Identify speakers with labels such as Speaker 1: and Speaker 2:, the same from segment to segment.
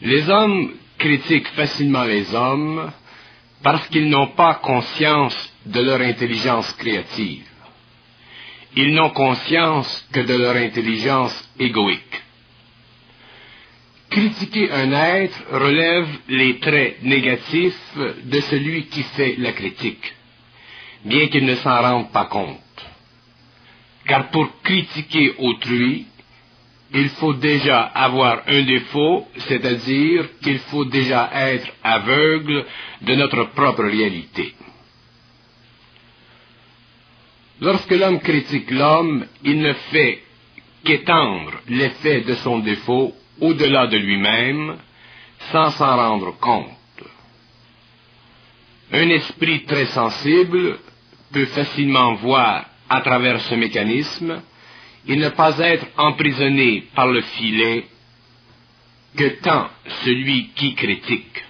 Speaker 1: Les hommes critiquent facilement les hommes parce qu'ils n'ont pas conscience de leur intelligence créative. Ils n'ont conscience que de leur intelligence égoïque. Critiquer un être relève les traits négatifs de celui qui fait la critique, bien qu'il ne s'en rende pas compte. Car pour critiquer autrui, il faut déjà avoir un défaut, c'est-à-dire qu'il faut déjà être aveugle de notre propre réalité. Lorsque l'homme critique l'homme, il ne fait qu'étendre l'effet de son défaut au-delà de lui-même, sans s'en rendre compte. Un esprit très sensible peut facilement voir à travers ce mécanisme et ne pas être emprisonné par le filet que tend celui qui critique.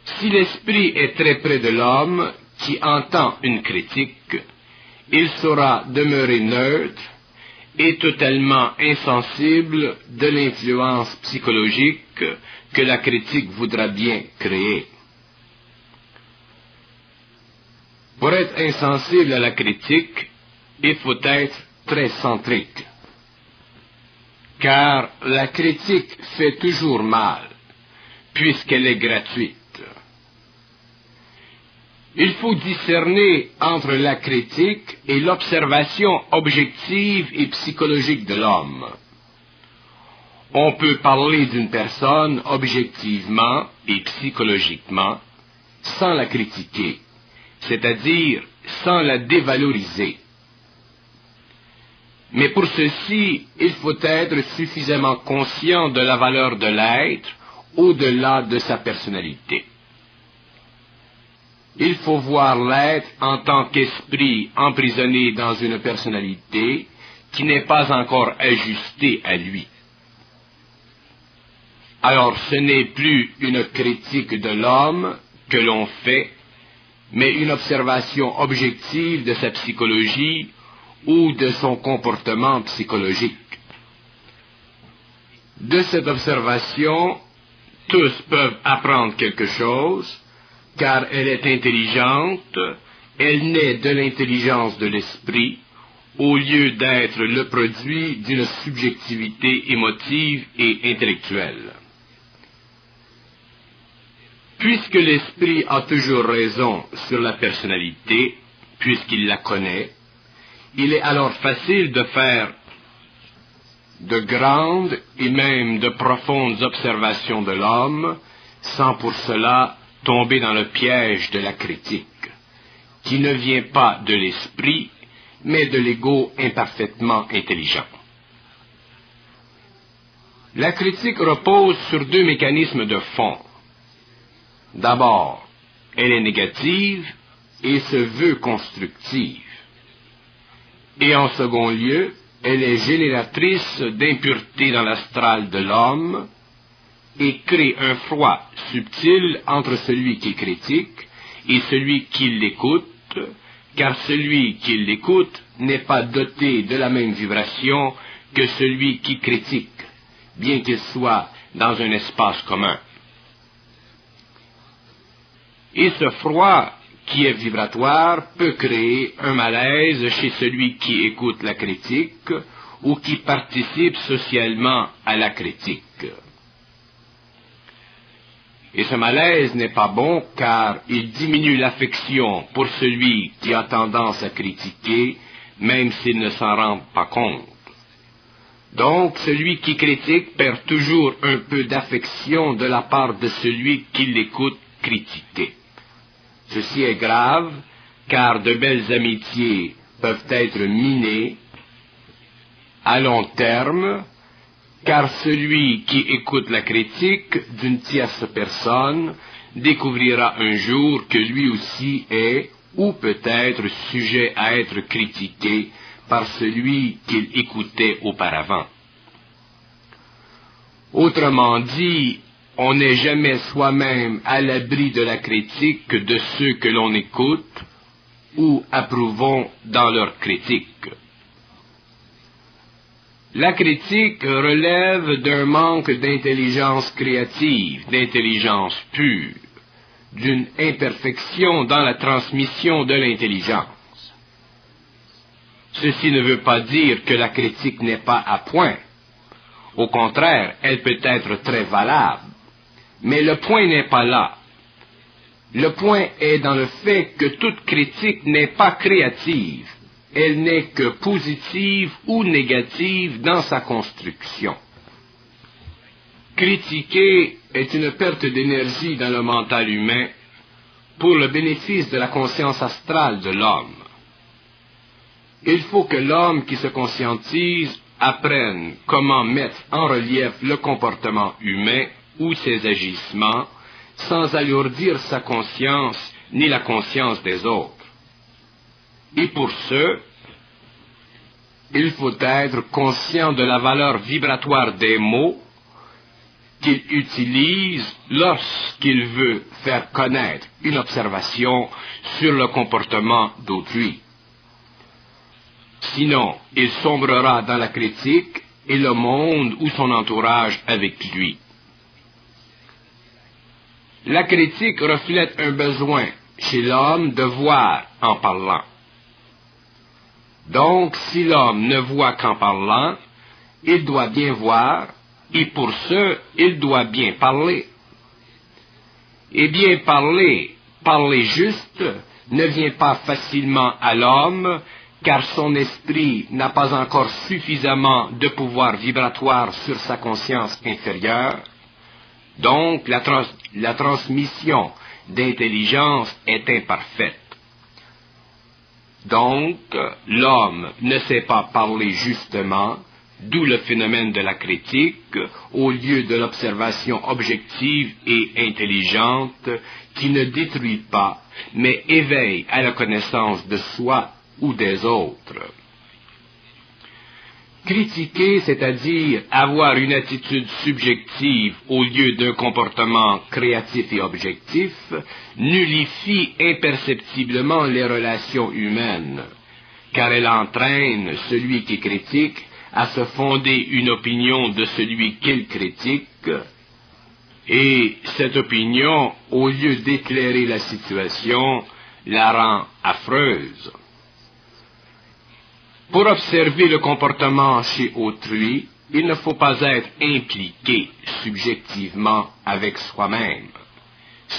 Speaker 1: Si l'esprit est très près de l'homme qui entend une critique, il saura demeurer neutre et totalement insensible de l'influence psychologique que la critique voudra bien créer. Pour être insensible à la critique, il faut être très centrique, car la critique fait toujours mal, puisqu'elle est gratuite. Il faut discerner entre la critique et l'observation objective et psychologique de l'homme. On peut parler d'une personne objectivement et psychologiquement sans la critiquer, c'est-à-dire sans la dévaloriser. Mais pour ceci, il faut être suffisamment conscient de la valeur de l'être au-delà de sa personnalité. Il faut voir l'être en tant qu'esprit emprisonné dans une personnalité qui n'est pas encore ajustée à lui. Alors ce n'est plus une critique de l'homme que l'on fait, mais une observation objective de sa psychologie ou de son comportement psychologique. De cette observation, tous peuvent apprendre quelque chose, car elle est intelligente, elle naît de l'intelligence de l'esprit, au lieu d'être le produit d'une subjectivité émotive et intellectuelle. Puisque l'esprit a toujours raison sur la personnalité, puisqu'il la connaît, il est alors facile de faire de grandes et même de profondes observations de l'homme, sans pour cela tomber dans le piège de la critique, qui ne vient pas de l'esprit, mais de l'ego imparfaitement intelligent. La critique repose sur deux mécanismes de fond. D'abord, elle est négative et se veut constructive. Et en second lieu, elle est génératrice d'impureté dans l'astral de l'homme et crée un froid subtil entre celui qui critique et celui qui l'écoute, car celui qui l'écoute n'est pas doté de la même vibration que celui qui critique, bien qu'il soit dans un espace commun. Et ce froid qui est vibratoire peut créer un malaise chez celui qui écoute la critique ou qui participe socialement à la critique. Et ce malaise n'est pas bon car il diminue l'affection pour celui qui a tendance à critiquer, même s'il ne s'en rend pas compte. Donc, celui qui critique perd toujours un peu d'affection de la part de celui qui l'écoute critiquer. Ceci est grave, car de belles amitiés peuvent être minées à long terme, car celui qui écoute la critique d'une tierce personne découvrira un jour que lui aussi est, ou peut être, sujet à être critiqué par celui qu'il écoutait auparavant. Autrement dit, on n'est jamais soi-même à l'abri de la critique de ceux que l'on écoute ou approuvons dans leur critique. La critique relève d'un manque d'intelligence créative, d'intelligence pure, d'une imperfection dans la transmission de l'intelligence. Ceci ne veut pas dire que la critique n'est pas à point. Au contraire, elle peut être très valable. Mais le point n'est pas là. Le point est dans le fait que toute critique n'est pas créative. Elle n'est que positive ou négative dans sa construction. Critiquer est une perte d'énergie dans le mental humain pour le bénéfice de la conscience astrale de l'homme. Il faut que l'homme qui se conscientise apprenne comment mettre en relief le comportement humain ou ses agissements sans alourdir sa conscience ni la conscience des autres. Et pour ce, il faut être conscient de la valeur vibratoire des mots qu'il utilise lorsqu'il veut faire connaître une observation sur le comportement d'autrui. Sinon, il sombrera dans la critique et le monde ou son entourage avec lui. La critique reflète un besoin chez l'homme de voir en parlant. Donc, si l'homme ne voit qu'en parlant, il doit bien voir, et pour ce, il doit bien parler. Et bien parler, parler juste, ne vient pas facilement à l'homme, car son esprit n'a pas encore suffisamment de pouvoir vibratoire sur sa conscience inférieure. Donc, la transmission d'intelligence est imparfaite. Donc, l'homme ne sait pas parler justement, d'où le phénomène de la critique, au lieu de l'observation objective et intelligente qui ne détruit pas, mais éveille à la connaissance de soi ou des autres. Critiquer, c'est-à-dire avoir une attitude subjective au lieu d'un comportement créatif et objectif, nullifie imperceptiblement les relations humaines, car elle entraîne celui qui critique à se fonder une opinion de celui qu'il critique, et cette opinion, au lieu d'éclairer la situation, la rend affreuse. Pour observer le comportement chez autrui, il ne faut pas être impliqué subjectivement avec soi-même.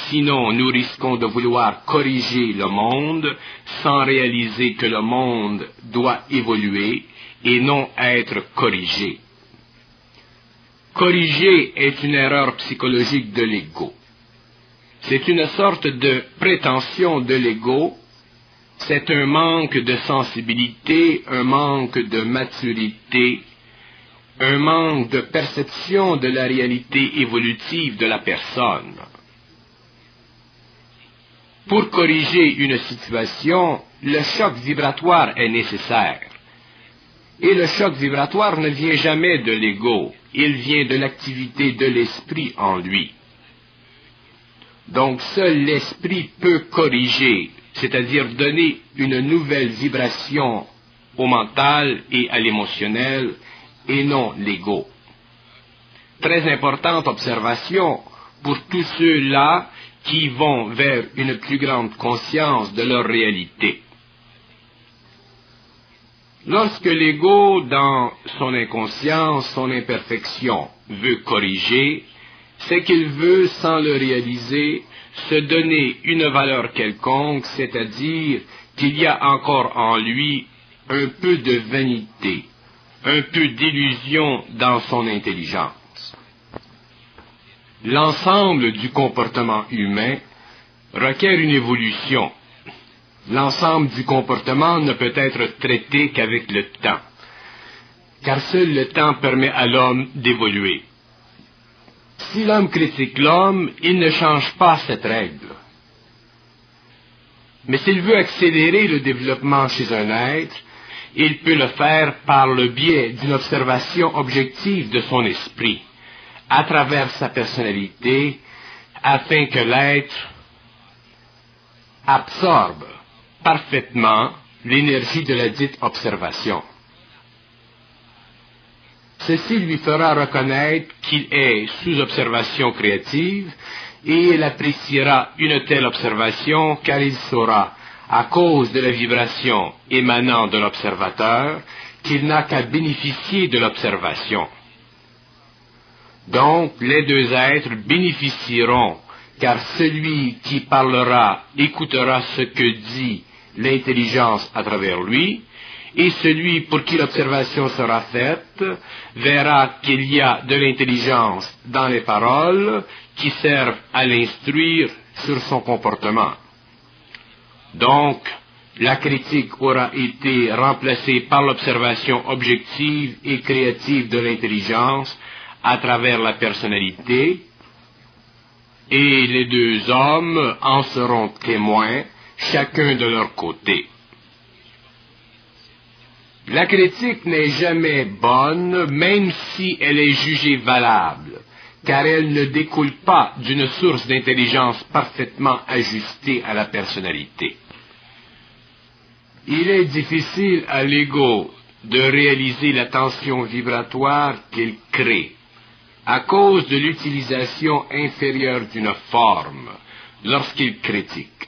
Speaker 1: Sinon, nous risquons de vouloir corriger le monde sans réaliser que le monde doit évoluer et non être corrigé. Corriger est une erreur psychologique de l'ego. C'est une sorte de prétention de l'ego. C'est un manque de sensibilité, un manque de maturité, un manque de perception de la réalité évolutive de la personne. Pour corriger une situation, le choc vibratoire est nécessaire. Et le choc vibratoire ne vient jamais de l'ego, il vient de l'activité de l'esprit en lui. Donc seul l'esprit peut corriger, c'est-à-dire donner une nouvelle vibration au mental et à l'émotionnel, et non l'ego. Très importante observation pour tous ceux-là qui vont vers une plus grande conscience de leur réalité. Lorsque l'ego, dans son inconscience, son imperfection, veut corriger, c'est qu'il veut, sans le réaliser, se donner une valeur quelconque, c'est-à-dire qu'il y a encore en lui un peu de vanité, un peu d'illusion dans son intelligence. L'ensemble du comportement humain requiert une évolution. L'ensemble du comportement ne peut être traité qu'avec le temps, car seul le temps permet à l'homme d'évoluer. Si l'homme critique l'homme, il ne change pas cette règle. Mais s'il veut accélérer le développement chez un être, il peut le faire par le biais d'une observation objective de son esprit, à travers sa personnalité, afin que l'être absorbe parfaitement l'énergie de la dite observation. Ceci lui fera reconnaître qu'il est sous observation créative et il appréciera une telle observation car il saura, à cause de la vibration émanant de l'observateur, qu'il n'a qu'à bénéficier de l'observation. Donc, les deux êtres bénéficieront, car celui qui parlera écoutera ce que dit l'intelligence à travers lui, et celui pour qui l'observation sera faite verra qu'il y a de l'intelligence dans les paroles qui servent à l'instruire sur son comportement. Donc, la critique aura été remplacée par l'observation objective et créative de l'intelligence à travers la personnalité, et les deux hommes en seront témoins, chacun de leur côté. La critique n'est jamais bonne, même si elle est jugée valable, car elle ne découle pas d'une source d'intelligence parfaitement ajustée à la personnalité. Il est difficile à l'ego de réaliser la tension vibratoire qu'il crée, à cause de l'utilisation inférieure d'une forme lorsqu'il critique,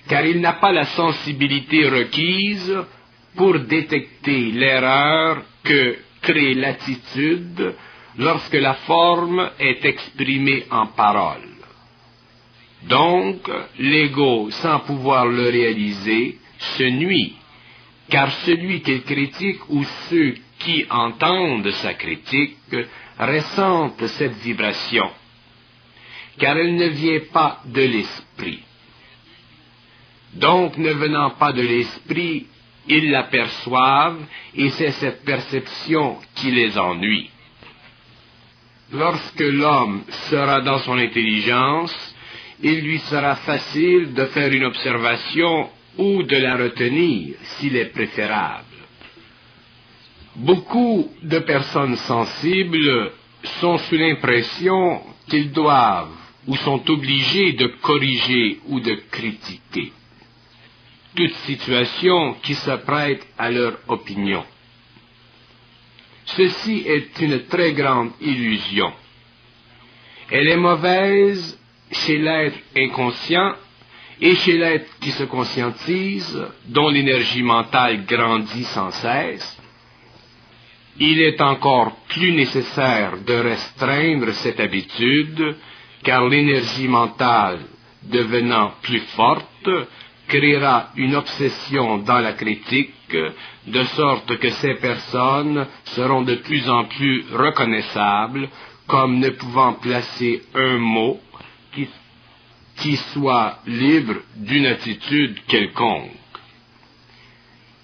Speaker 1: car il n'a pas la sensibilité requise pour détecter l'erreur que crée l'attitude lorsque la forme est exprimée en parole. Donc, l'ego, sans pouvoir le réaliser, se nuit, car celui qu'il critique ou ceux qui entendent sa critique ressentent cette vibration, car elle ne vient pas de l'esprit. Donc, ne venant pas de l'esprit, ils l'aperçoivent, et c'est cette perception qui les ennuie. Lorsque l'homme sera dans son intelligence, il lui sera facile de faire une observation ou de la retenir s'il est préférable. Beaucoup de personnes sensibles sont sous l'impression qu'ils doivent ou sont obligés de corriger ou de critiquer toute situation qui se prête à leur opinion. Ceci est une très grande illusion. Elle est mauvaise chez l'être inconscient et chez l'être qui se conscientise, dont l'énergie mentale grandit sans cesse. Il est encore plus nécessaire de restreindre cette habitude, car l'énergie mentale, devenant plus forte, créera une obsession dans la critique, de sorte que ces personnes seront de plus en plus reconnaissables comme ne pouvant placer un mot qui soit libre d'une attitude quelconque.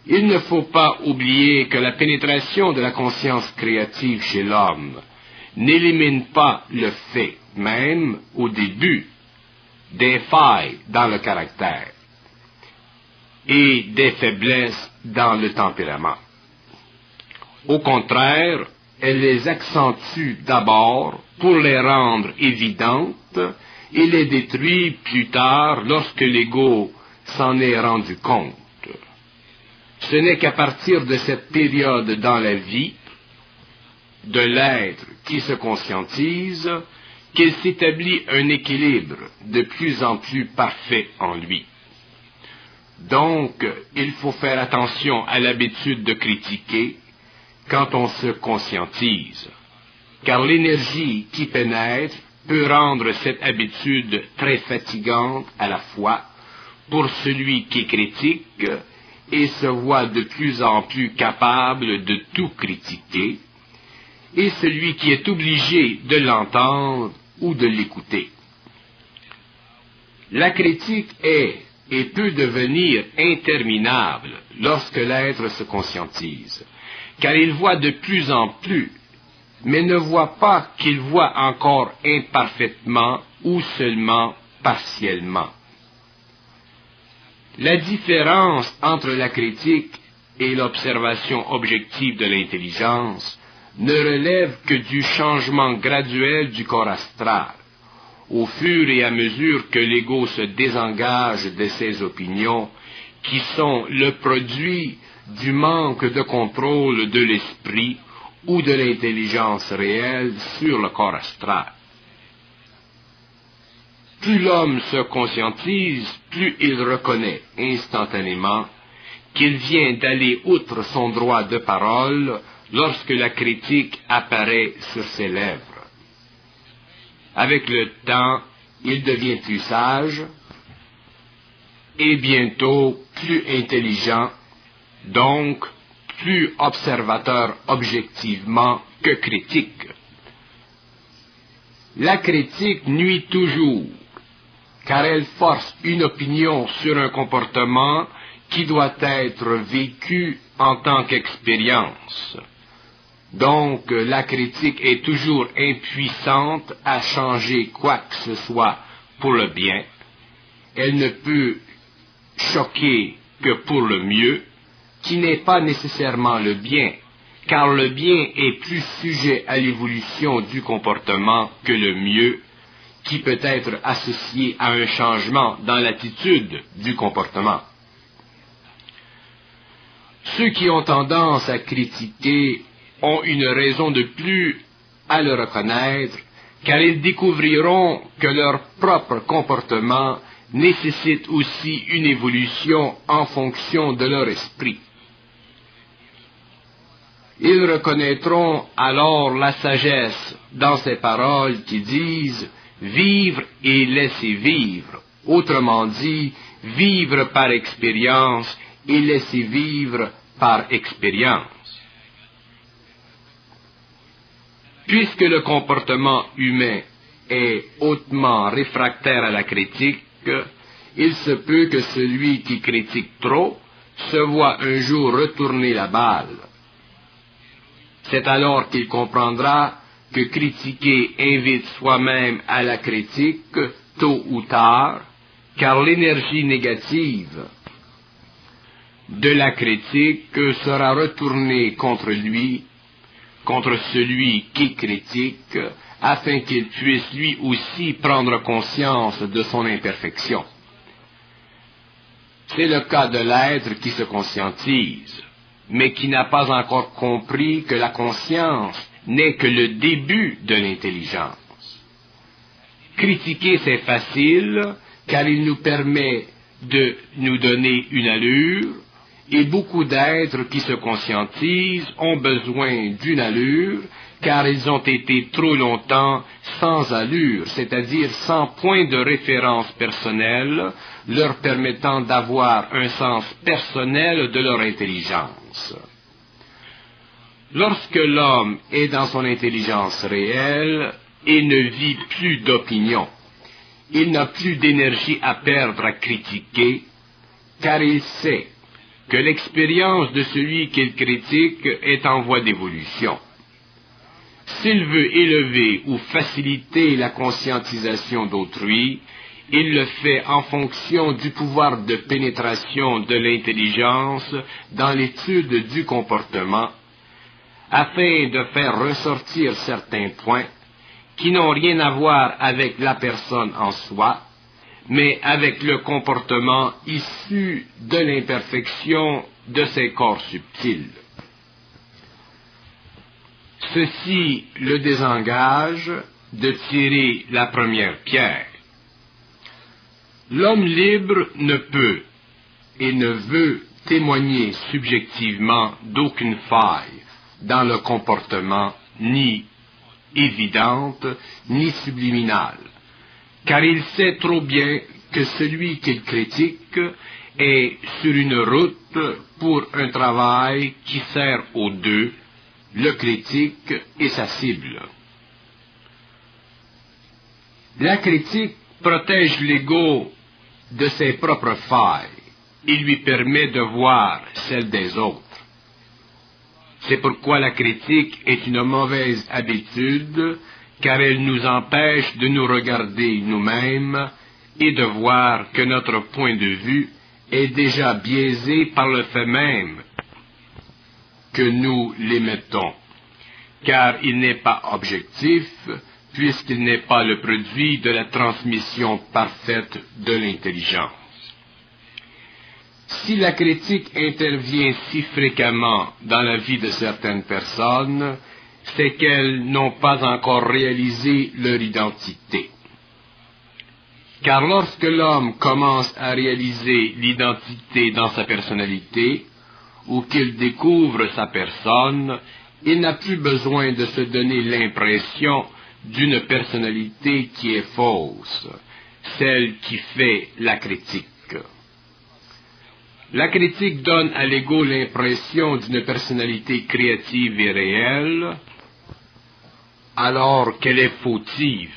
Speaker 1: Il ne faut pas oublier que la pénétration de la conscience créative chez l'homme n'élimine pas le fait, même au début, des failles dans le caractère et des faiblesses dans le tempérament. Au contraire, elle les accentue d'abord pour les rendre évidentes et les détruit plus tard lorsque l'ego s'en est rendu compte. Ce n'est qu'à partir de cette période dans la vie de l'être qui se conscientise qu'il s'établit un équilibre de plus en plus parfait en lui. Donc, il faut faire attention à l'habitude de critiquer quand on se conscientise, car l'énergie qui pénètre peut rendre cette habitude très fatigante à la fois pour celui qui critique et se voit de plus en plus capable de tout critiquer, et celui qui est obligé de l'entendre ou de l'écouter. La critique est et peut devenir interminable lorsque l'être se conscientise, car il voit de plus en plus, mais ne voit pas qu'il voit encore imparfaitement ou seulement partiellement. La différence entre la critique et l'observation objective de l'intelligence ne relève que du changement graduel du corps astral, au fur et à mesure que l'ego se désengage de ses opinions, qui sont le produit du manque de contrôle de l'esprit ou de l'intelligence réelle sur le corps astral. Plus l'homme se conscientise, plus il reconnaît instantanément qu'il vient d'aller outre son droit de parole lorsque la critique apparaît sur ses lèvres. Avec le temps, il devient plus sage et bientôt plus intelligent, donc plus observateur objectivement que critique. La critique nuit toujours, car elle force une opinion sur un comportement qui doit être vécu en tant qu'expérience. Donc, la critique est toujours impuissante à changer quoi que ce soit pour le bien. Elle ne peut choquer que pour le mieux, qui n'est pas nécessairement le bien, car le bien est plus sujet à l'évolution du comportement que le mieux, qui peut être associé à un changement dans l'attitude du comportement. Ceux qui ont tendance à critiquer ont une raison de plus à le reconnaître, car ils découvriront que leur propre comportement nécessite aussi une évolution en fonction de leur esprit. Ils reconnaîtront alors la sagesse dans ces paroles qui disent « vivre et laisser vivre », autrement dit, vivre par expérience et laisser vivre par expérience. Puisque le comportement humain est hautement réfractaire à la critique, il se peut que celui qui critique trop se voit un jour retourner la balle. C'est alors qu'il comprendra que critiquer invite soi-même à la critique, tôt ou tard, car l'énergie négative de la critique sera retournée contre lui, contre celui qui critique, afin qu'il puisse lui aussi prendre conscience de son imperfection. C'est le cas de l'être qui se conscientise, mais qui n'a pas encore compris que la conscience n'est que le début de l'intelligence. Critiquer, c'est facile, car il nous permet de nous donner une allure, et beaucoup d'êtres qui se conscientisent ont besoin d'une allure, car ils ont été trop longtemps sans allure, c'est-à-dire sans point de référence personnel, leur permettant d'avoir un sens personnel de leur intelligence. Lorsque l'homme est dans son intelligence réelle et ne vit plus d'opinion, il n'a plus d'énergie à perdre à critiquer, car il sait que l'expérience de celui qu'il critique est en voie d'évolution. S'il veut élever ou faciliter la conscientisation d'autrui, il le fait en fonction du pouvoir de pénétration de l'intelligence dans l'étude du comportement, afin de faire ressortir certains points qui n'ont rien à voir avec la personne en soi, mais avec le comportement issu de l'imperfection de ses corps subtils. Ceci le désengage de tirer la première pierre. L'homme libre ne peut et ne veut témoigner subjectivement d'aucune faille dans le comportement ni évidente ni subliminale, car il sait trop bien que celui qu'il critique est sur une route pour un travail qui sert aux deux, le critique et sa cible. La critique protège l'ego de ses propres failles et lui permet de voir celles des autres. C'est pourquoi la critique est une mauvaise habitude, car elle nous empêche de nous regarder nous-mêmes et de voir que notre point de vue est déjà biaisé par le fait même que nous l'émettons, car il n'est pas objectif, puisqu'il n'est pas le produit de la transmission parfaite de l'intelligence. Si la critique intervient si fréquemment dans la vie de certaines personnes, c'est qu'elles n'ont pas encore réalisé leur identité. Car lorsque l'homme commence à réaliser l'identité dans sa personnalité, ou qu'il découvre sa personne, il n'a plus besoin de se donner l'impression d'une personnalité qui est fausse, celle qui fait la critique. La critique donne à l'ego l'impression d'une personnalité créative et réelle, alors qu'elle est fautive.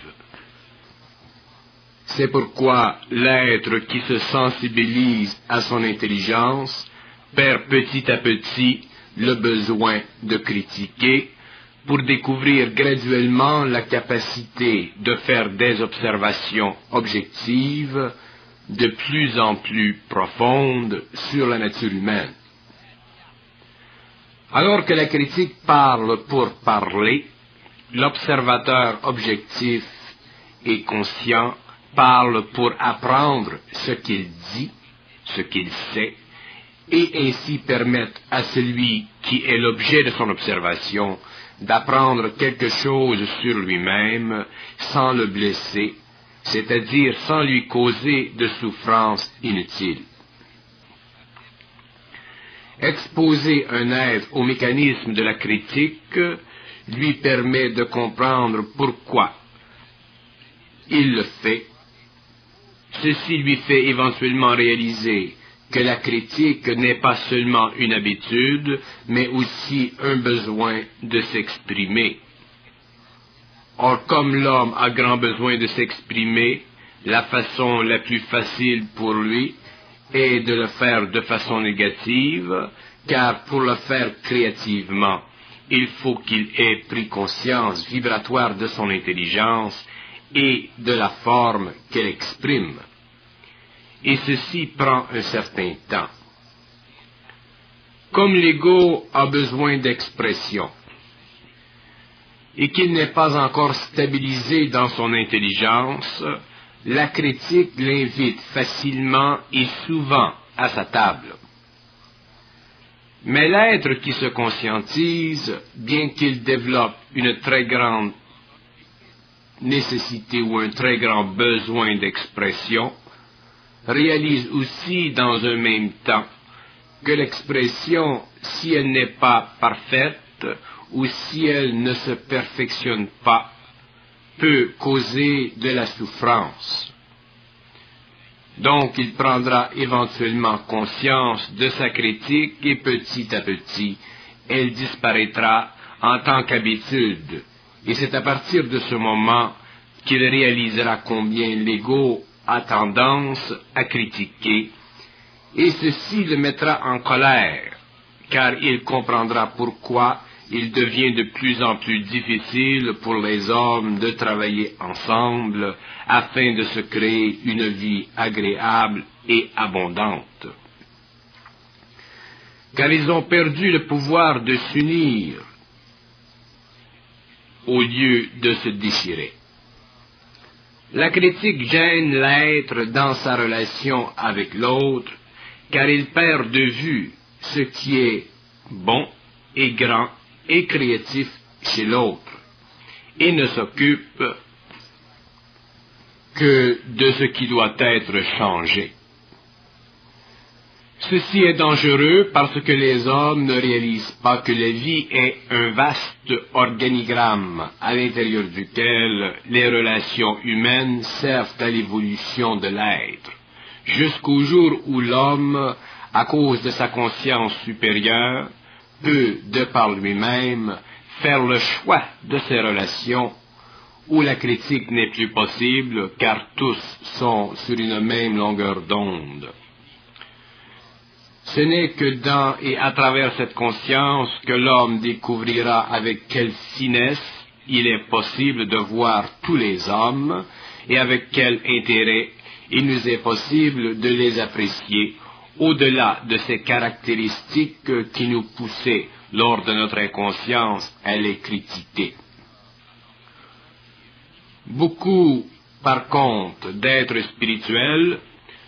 Speaker 1: C'est pourquoi l'être qui se sensibilise à son intelligence perd petit à petit le besoin de critiquer pour découvrir graduellement la capacité de faire des observations objectives de plus en plus profondes sur la nature humaine. Alors que la critique parle pour parler, l'observateur objectif et conscient parle pour apprendre ce qu'il dit, ce qu'il sait, et ainsi permettre à celui qui est l'objet de son observation d'apprendre quelque chose sur lui-même sans le blesser, c'est-à-dire sans lui causer de souffrance inutile. Exposer un être au mécanisme de la critique lui permet de comprendre pourquoi il le fait. Ceci lui fait éventuellement réaliser que la critique n'est pas seulement une habitude, mais aussi un besoin de s'exprimer. Or, comme l'homme a grand besoin de s'exprimer, la façon la plus facile pour lui est de le faire de façon négative, car pour le faire créativement, il faut qu'il ait pris conscience vibratoire de son intelligence et de la forme qu'elle exprime. Et ceci prend un certain temps. Comme l'ego a besoin d'expression, et qu'il n'est pas encore stabilisé dans son intelligence, la critique l'invite facilement et souvent à sa table. Mais l'être qui se conscientise, bien qu'il développe une très grande nécessité ou un très grand besoin d'expression, réalise aussi dans un même temps que l'expression, si elle n'est pas parfaite ou si elle ne se perfectionne pas, peut causer de la souffrance. Donc il prendra éventuellement conscience de sa critique et petit à petit, elle disparaîtra en tant qu'habitude. Et c'est à partir de ce moment qu'il réalisera combien l'ego a tendance à critiquer, et ceci le mettra en colère, car il comprendra pourquoi il devient de plus en plus difficile pour les hommes de travailler ensemble afin de se créer une vie agréable et abondante. Car ils ont perdu le pouvoir de s'unir au lieu de se déchirer. La critique gêne l'être dans sa relation avec l'autre, car il perd de vue ce qui est bon et grand et créatif chez l'autre, et ne s'occupe que de ce qui doit être changé. Ceci est dangereux parce que les hommes ne réalisent pas que la vie est un vaste organigramme à l'intérieur duquel les relations humaines servent à l'évolution de l'être, jusqu'au jour où l'homme, à cause de sa conscience supérieure, peut, de par lui-même, faire le choix de ses relations, où la critique n'est plus possible, car tous sont sur une même longueur d'onde. Ce n'est que dans et à travers cette conscience que l'homme découvrira avec quelle finesse il est possible de voir tous les hommes, et avec quel intérêt il nous est possible de les apprécier, au-delà de ces caractéristiques qui nous poussaient, lors de notre inconscience, à les critiquer. Beaucoup, par contre, d'êtres spirituels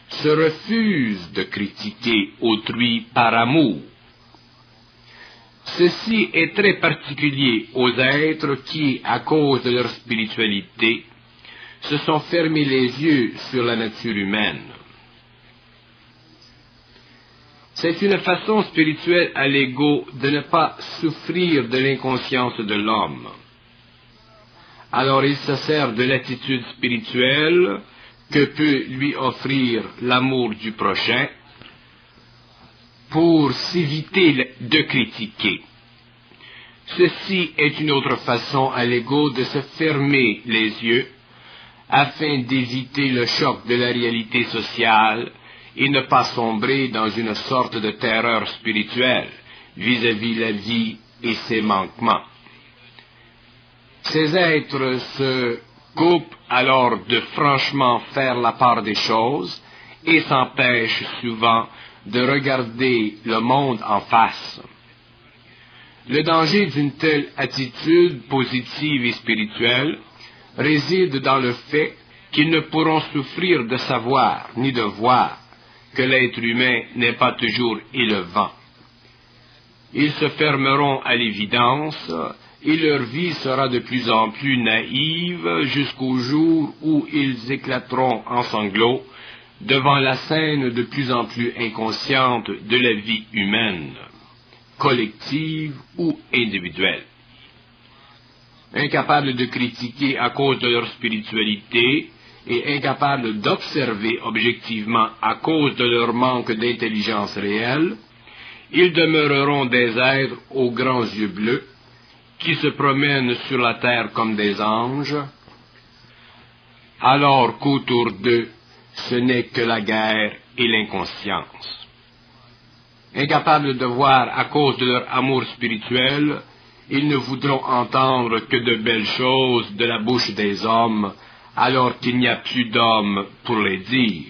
Speaker 1: se refusent de critiquer autrui par amour. Ceci est très particulier aux êtres qui, à cause de leur spiritualité, se sont fermés les yeux sur la nature humaine. C'est une façon spirituelle à l'ego de ne pas souffrir de l'inconscience de l'homme. Alors il se sert de l'attitude spirituelle que peut lui offrir l'amour du prochain pour s'éviter de critiquer. Ceci est une autre façon à l'ego de se fermer les yeux afin d'éviter le choc de la réalité sociale et ne pas sombrer dans une sorte de terreur spirituelle vis-à-vis la vie et ses manquements. Ces êtres se coupent alors de franchement faire la part des choses et s'empêchent souvent de regarder le monde en face. Le danger d'une telle attitude positive et spirituelle réside dans le fait qu'ils ne pourront souffrir de savoir ni de voir que l'être humain n'est pas toujours élevant. Ils se fermeront à l'évidence et leur vie sera de plus en plus naïve jusqu'au jour où ils éclateront en sanglots devant la scène de plus en plus inconsciente de la vie humaine, collective ou individuelle. Incapables de critiquer à cause de leur spiritualité et incapables d'observer objectivement à cause de leur manque d'intelligence réelle, ils demeureront des êtres aux grands yeux bleus qui se promènent sur la terre comme des anges, alors qu'autour d'eux, ce n'est que la guerre et l'inconscience. Incapables de voir à cause de leur amour spirituel, ils ne voudront entendre que de belles choses de la bouche des hommes, alors qu'il n'y a plus d'hommes pour les dire.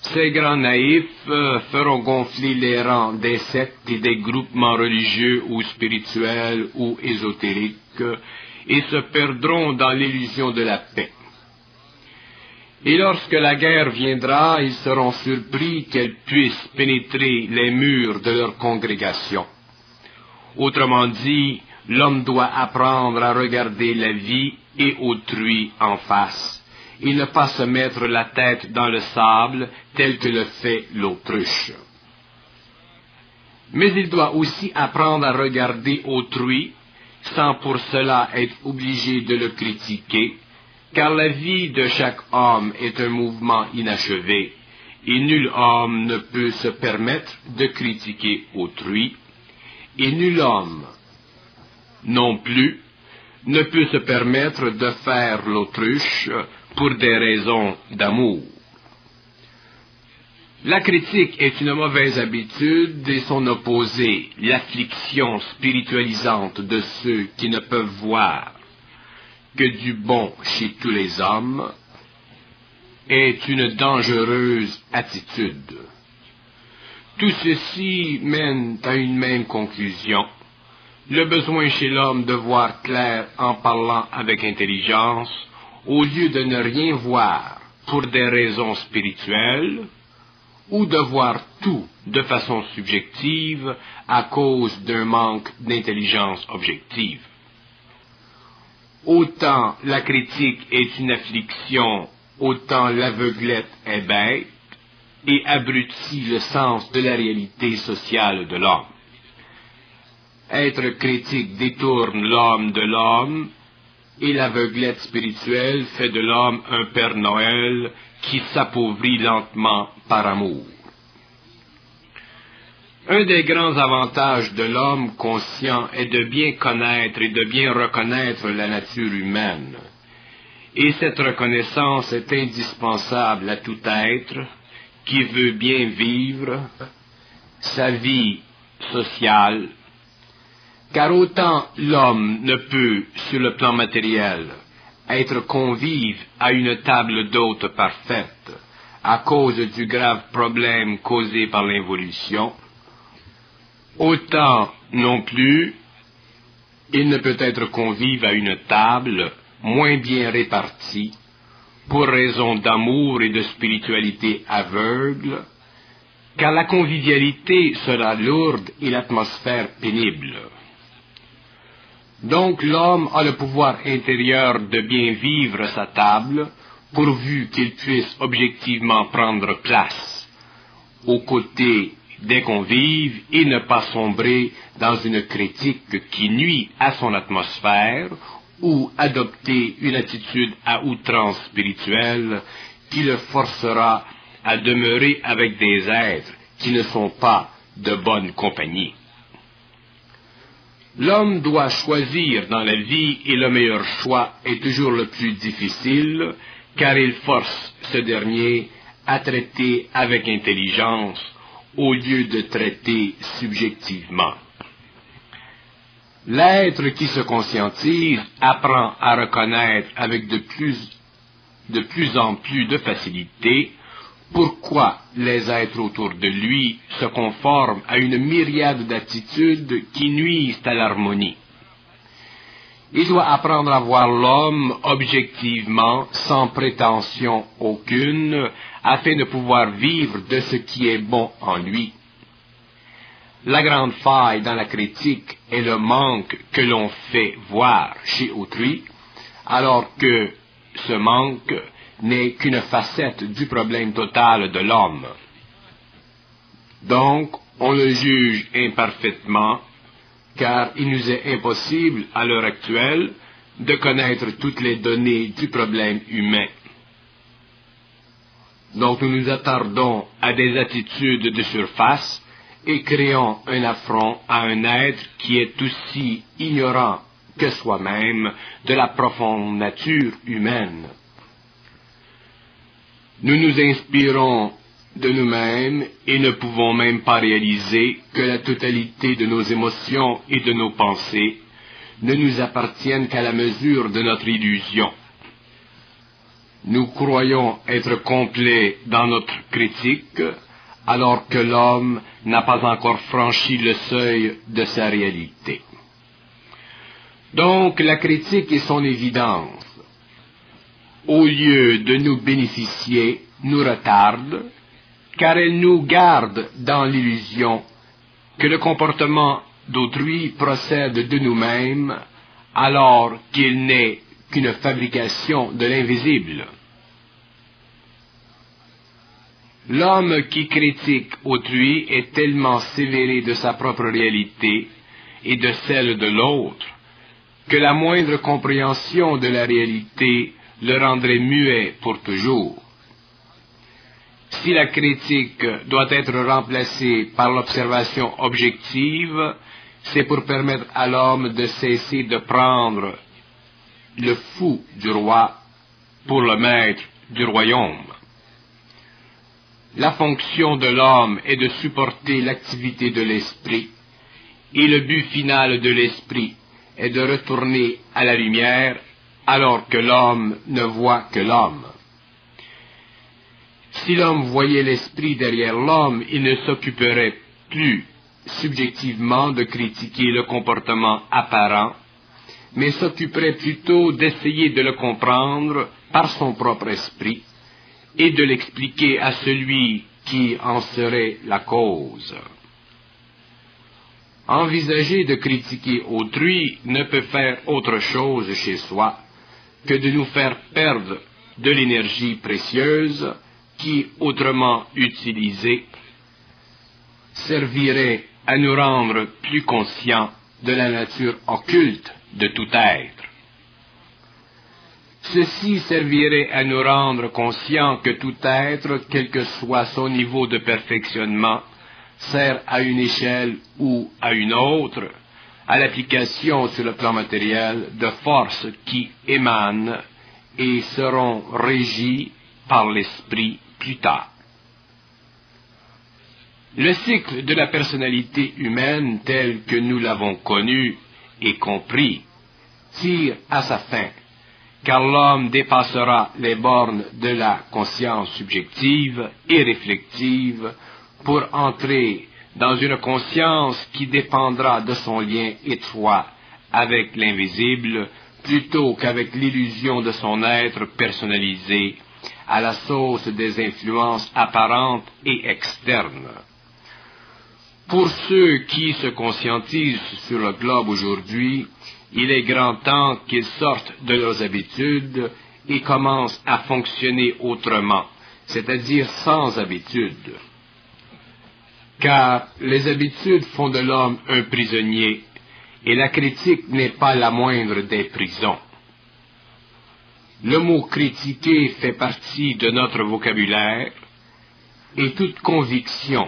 Speaker 1: Ces grands naïfs feront gonfler les rangs des sectes et des groupements religieux ou spirituels ou ésotériques et se perdront dans l'illusion de la paix. Et lorsque la guerre viendra, ils seront surpris qu'elle puisse pénétrer les murs de leur congrégation. Autrement dit, l'homme doit apprendre à regarder la vie et autrui en face, et ne pas se mettre la tête dans le sable tel que le fait l'autruche. Mais il doit aussi apprendre à regarder autrui, sans pour cela être obligé de le critiquer, car la vie de chaque homme est un mouvement inachevé, et nul homme ne peut se permettre de critiquer autrui, et nul homme non plus ne peut se permettre de faire l'autruche pour des raisons d'amour. La critique est une mauvaise habitude et son opposé, l'affliction spiritualisante de ceux qui ne peuvent voir que du bon chez tous les hommes, est une dangereuse attitude. Tout ceci mène à une même conclusion, le besoin chez l'homme de voir clair en parlant avec intelligence, au lieu de ne rien voir pour des raisons spirituelles, ou de voir tout de façon subjective à cause d'un manque d'intelligence objective. Autant la critique est une affliction, autant l'aveuglette est bête et abrutit le sens de la réalité sociale de l'homme. Être critique détourne l'homme de l'homme, et l'aveuglette spirituelle fait de l'homme un Père Noël qui s'appauvrit lentement par amour. Un des grands avantages de l'homme conscient est de bien connaître et de bien reconnaître la nature humaine. Et cette reconnaissance est indispensable à tout être qui veut bien vivre sa vie sociale, car autant l'homme ne peut, sur le plan matériel, être convive à une table d'hôte parfaite à cause du grave problème causé par l'involution, autant non plus il ne peut être convive à une table moins bien répartie pour raison d'amour et de spiritualité aveugle, car la convivialité sera lourde et l'atmosphère pénible. Donc l'homme a le pouvoir intérieur de bien vivre à sa table, pourvu qu'il puisse objectivement prendre place aux côtés des convives et ne pas sombrer dans une critique qui nuit à son atmosphère ou adopter une attitude à outrance spirituelle qui le forcera à demeurer avec des êtres qui ne sont pas de bonne compagnie. L'homme doit choisir dans la vie et le meilleur choix est toujours le plus difficile car il force ce dernier à traiter avec intelligence au lieu de traiter subjectivement. L'être qui se conscientise apprend à reconnaître avec de plus en plus de facilité pourquoi les êtres autour de lui se conforment à une myriade d'attitudes qui nuisent à l'harmonie. Il doit apprendre à voir l'homme objectivement, sans prétention aucune, afin de pouvoir vivre de ce qui est bon en lui. La grande faille dans la critique est le manque que l'on fait voir chez autrui, alors que ce manque n'est qu'une facette du problème total de l'homme. Donc, on le juge imparfaitement, car il nous est impossible, à l'heure actuelle, de connaître toutes les données du problème humain. Donc nous nous attardons à des attitudes de surface et créons un affront à un être qui est aussi ignorant que soi-même de la profonde nature humaine. Nous nous inspirons de nous-mêmes et ne pouvons même pas réaliser que la totalité de nos émotions et de nos pensées ne nous appartiennent qu'à la mesure de notre illusion. Nous croyons être complets dans notre critique, alors que l'homme n'a pas encore franchi le seuil de sa réalité. Donc la critique est son évidence. Au lieu de nous bénéficier, nous retarde, car elle nous garde dans l'illusion que le comportement d'autrui procède de nous-mêmes, alors qu'il n'est qu'une fabrication de l'invisible. L'homme qui critique autrui est tellement sévéré de sa propre réalité et de celle de l'autre, que la moindre compréhension de la réalité le rendrait muet pour toujours. Si la critique doit être remplacée par l'observation objective, c'est pour permettre à l'homme de cesser de prendre le fou du roi pour le maître du royaume. La fonction de l'homme est de supporter l'activité de l'esprit, et le but final de l'esprit est de retourner à la lumière, alors que l'homme ne voit que l'homme. Si l'homme voyait l'esprit derrière l'homme, il ne s'occuperait plus subjectivement de critiquer le comportement apparent, mais s'occuperait plutôt d'essayer de le comprendre par son propre esprit et de l'expliquer à celui qui en serait la cause. Envisager de critiquer autrui ne peut faire autre chose chez soi que de nous faire perdre de l'énergie précieuse qui, autrement utilisée, servirait à nous rendre plus conscients de la nature occulte de tout être. Ceci servirait à nous rendre conscients que tout être, quel que soit son niveau de perfectionnement, sert à une échelle ou à une autre, à l'application sur le plan matériel de forces qui émanent et seront régies par l'esprit plus tard. Le cycle de la personnalité humaine tel que nous l'avons connu et compris tire à sa fin, car l'homme dépassera les bornes de la conscience subjective et réflexive pour entrer dans une conscience qui dépendra de son lien étroit avec l'invisible plutôt qu'avec l'illusion de son être personnalisé à la sauce des influences apparentes et externes. Pour ceux qui se conscientisent sur le globe aujourd'hui, il est grand temps qu'ils sortent de leurs habitudes et commencent à fonctionner autrement, c'est-à-dire sans habitude. Car les habitudes font de l'homme un prisonnier, et la critique n'est pas la moindre des prisons. Le mot critiquer fait partie de notre vocabulaire, et toute conviction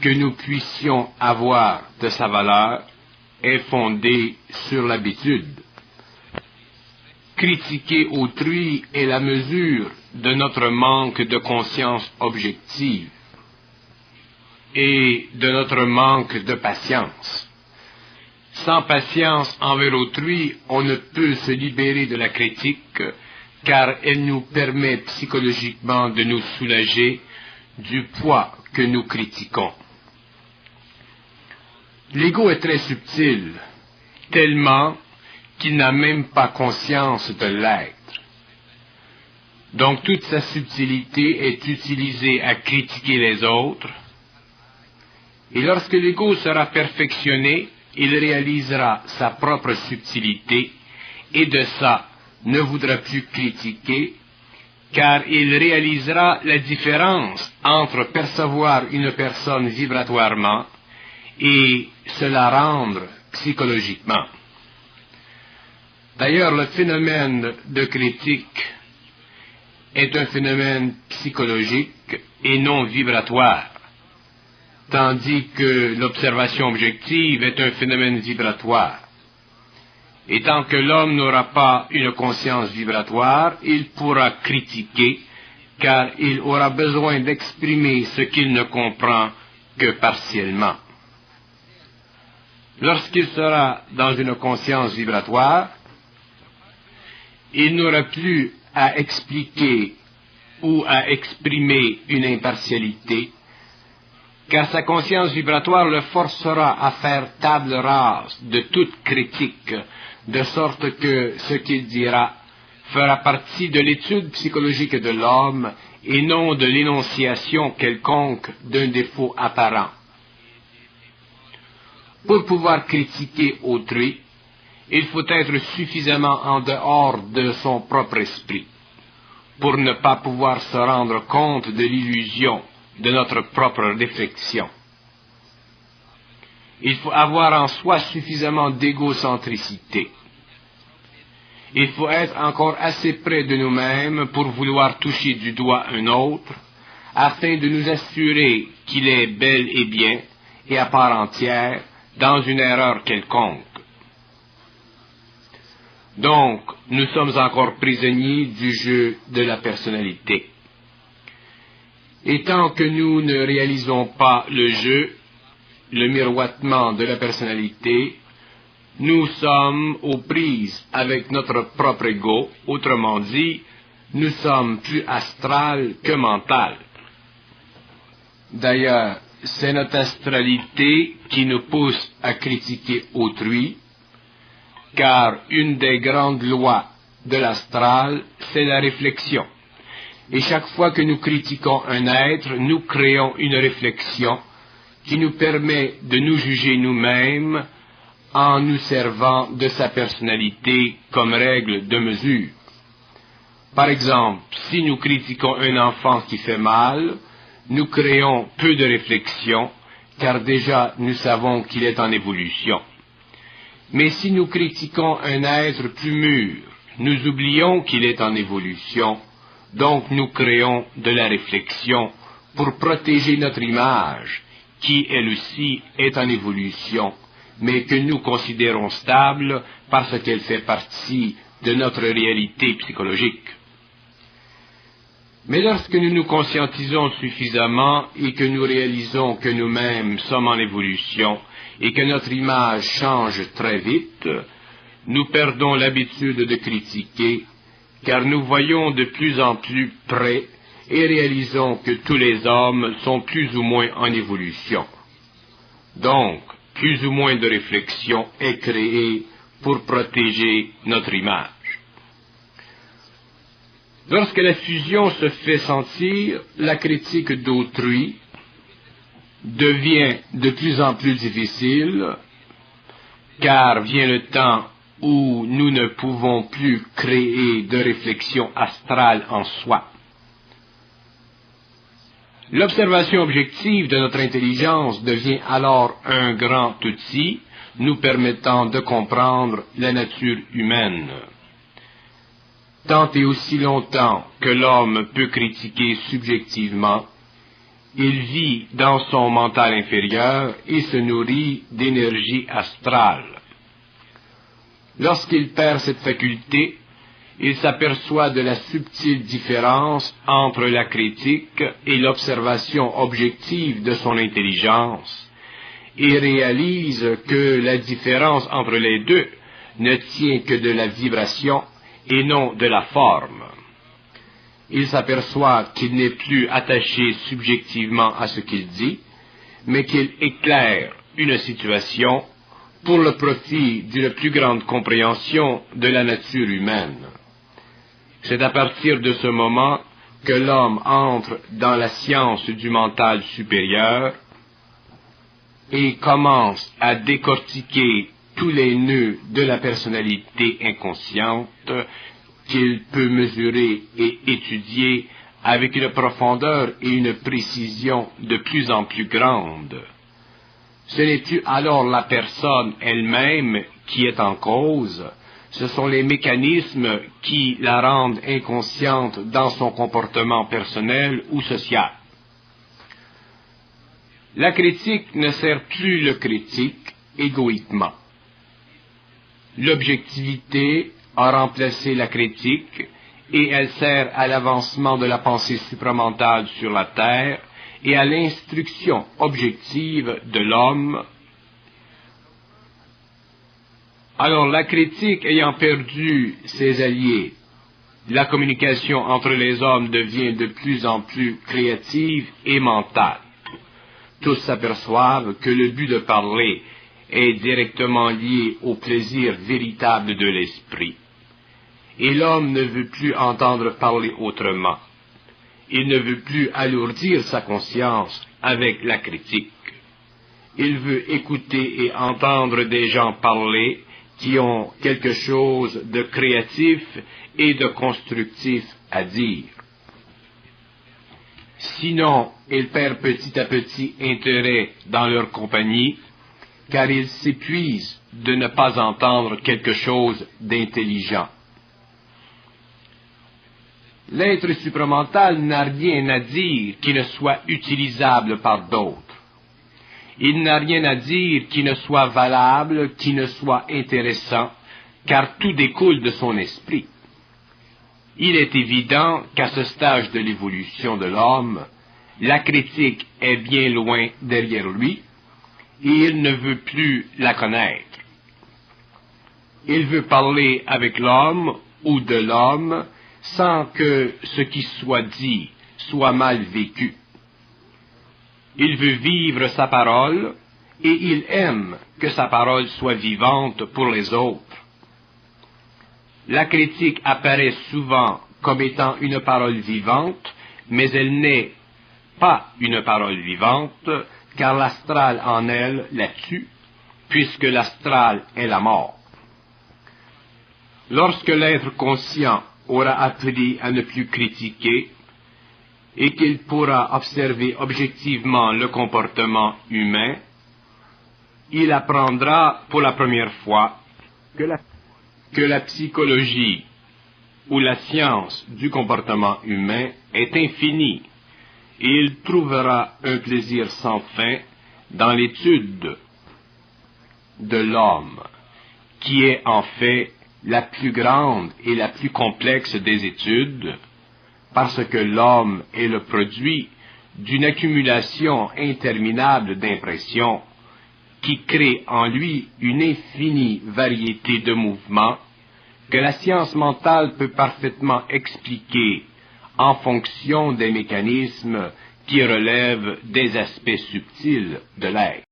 Speaker 1: que nous puissions avoir de sa valeur est fondée sur l'habitude. Critiquer autrui est la mesure de notre manque de conscience objective et de notre manque de patience. Sans patience envers autrui, on ne peut se libérer de la critique, car elle nous permet psychologiquement de nous soulager du poids que nous critiquons. L'ego est très subtil, tellement qu'il n'a même pas conscience de l'être. Donc toute sa subtilité est utilisée à critiquer les autres, et lorsque l'ego sera perfectionné, il réalisera sa propre subtilité, et de ça ne voudra plus critiquer, car il réalisera la différence entre percevoir une personne vibratoirement et se la rendre psychologiquement. D'ailleurs, le phénomène de critique est un phénomène psychologique et non vibratoire, tandis que l'observation objective est un phénomène vibratoire. Et tant que l'homme n'aura pas une conscience vibratoire, il pourra critiquer, car il aura besoin d'exprimer ce qu'il ne comprend que partiellement. Lorsqu'il sera dans une conscience vibratoire, il n'aura plus à expliquer ou à exprimer une impartialité, car sa conscience vibratoire le forcera à faire table rase de toute critique, de sorte que ce qu'il dira fera partie de l'étude psychologique de l'homme et non de l'énonciation quelconque d'un défaut apparent. Pour pouvoir critiquer autrui, il faut être suffisamment en dehors de son propre esprit, pour ne pas pouvoir se rendre compte de l'illusion de notre propre réflexion. Il faut avoir en soi suffisamment d'égocentricité. Il faut être encore assez près de nous-mêmes pour vouloir toucher du doigt un autre, afin de nous assurer qu'il est bel et bien, et à part entière, dans une erreur quelconque. Donc, nous sommes encore prisonniers du jeu de la personnalité. Et tant que nous ne réalisons pas le jeu, le miroitement de la personnalité, nous sommes aux prises avec notre propre ego, autrement dit, nous sommes plus astral que mental. D'ailleurs, c'est notre astralité qui nous pousse à critiquer autrui, car une des grandes lois de l'astral, c'est la réflexion. Et chaque fois que nous critiquons un être, nous créons une réflexion qui nous permet de nous juger nous-mêmes en nous servant de sa personnalité comme règle de mesure. Par exemple, si nous critiquons un enfant qui fait mal, nous créons peu de réflexion, car déjà nous savons qu'il est en évolution. Mais si nous critiquons un être plus mûr, nous oublions qu'il est en évolution, donc nous créons de la réflexion pour protéger notre image, qui elle aussi est en évolution, mais que nous considérons stable parce qu'elle fait partie de notre réalité psychologique. Mais lorsque nous nous conscientisons suffisamment et que nous réalisons que nous-mêmes sommes en évolution et que notre image change très vite, nous perdons l'habitude de critiquer, car nous voyons de plus en plus près et réalisons que tous les hommes sont plus ou moins en évolution. Donc, plus ou moins de réflexion est créée pour protéger notre image. Lorsque la fusion se fait sentir, la critique d'autrui devient de plus en plus difficile, car vient le temps où nous ne pouvons plus créer de réflexion astrale en soi. L'observation objective de notre intelligence devient alors un grand outil nous permettant de comprendre la nature humaine. Tant et aussi longtemps que l'homme peut critiquer subjectivement, il vit dans son mental inférieur et se nourrit d'énergie astrale. Lorsqu'il perd cette faculté, il s'aperçoit de la subtile différence entre la critique et l'observation objective de son intelligence, et réalise que la différence entre les deux ne tient que de la vibration et non de la forme. Il s'aperçoit qu'il n'est plus attaché subjectivement à ce qu'il dit, mais qu'il éclaire une situation pour le profit d'une plus grande compréhension de la nature humaine. C'est à partir de ce moment que l'homme entre dans la science du mental supérieur et commence à décortiquer tous les nœuds de la personnalité inconsciente qu'il peut mesurer et étudier avec une profondeur et une précision de plus en plus grandes. Ce n'est plus alors la personne elle-même qui est en cause, ce sont les mécanismes qui la rendent inconsciente dans son comportement personnel ou social. La critique ne sert plus le critique égoïquement. L'objectivité a remplacé la critique et elle sert à l'avancement de la pensée supramentale sur la Terre et à l'instruction objective de l'homme. Alors la critique ayant perdu ses alliés, la communication entre les hommes devient de plus en plus créative et mentale. Tous s'aperçoivent que le but de parler est directement lié au plaisir véritable de l'esprit. Et l'homme ne veut plus entendre parler autrement. Il ne veut plus alourdir sa conscience avec la critique. Il veut écouter et entendre des gens parler qui ont quelque chose de créatif et de constructif à dire. Sinon, il perd petit à petit intérêt dans leur compagnie, car il s'épuise de ne pas entendre quelque chose d'intelligent. L'être supramental n'a rien à dire qui ne soit utilisable par d'autres. Il n'a rien à dire qui ne soit valable, qui ne soit intéressant, car tout découle de son esprit. Il est évident qu'à ce stage de l'évolution de l'homme, la critique est bien loin derrière lui, et il ne veut plus la connaître. Il veut parler avec l'homme ou de l'homme sans que ce qui soit dit soit mal vécu. Il veut vivre sa parole et il aime que sa parole soit vivante pour les autres. La critique apparaît souvent comme étant une parole vivante, mais elle n'est pas une parole vivante, car l'astral en elle la tue, puisque l'astral est la mort. Lorsque l'être conscient aura appris à ne plus critiquer, et qu'il pourra observer objectivement le comportement humain, il apprendra pour la première fois que la psychologie ou la science du comportement humain est infinie, et il trouvera un plaisir sans fin dans l'étude de l'homme, qui est en fait la plus grande et la plus complexe des études, parce que l'homme est le produit d'une accumulation interminable d'impressions qui crée en lui une infinie variété de mouvements que la science mentale peut parfaitement expliquer en fonction des mécanismes qui relèvent des aspects subtils de l'être.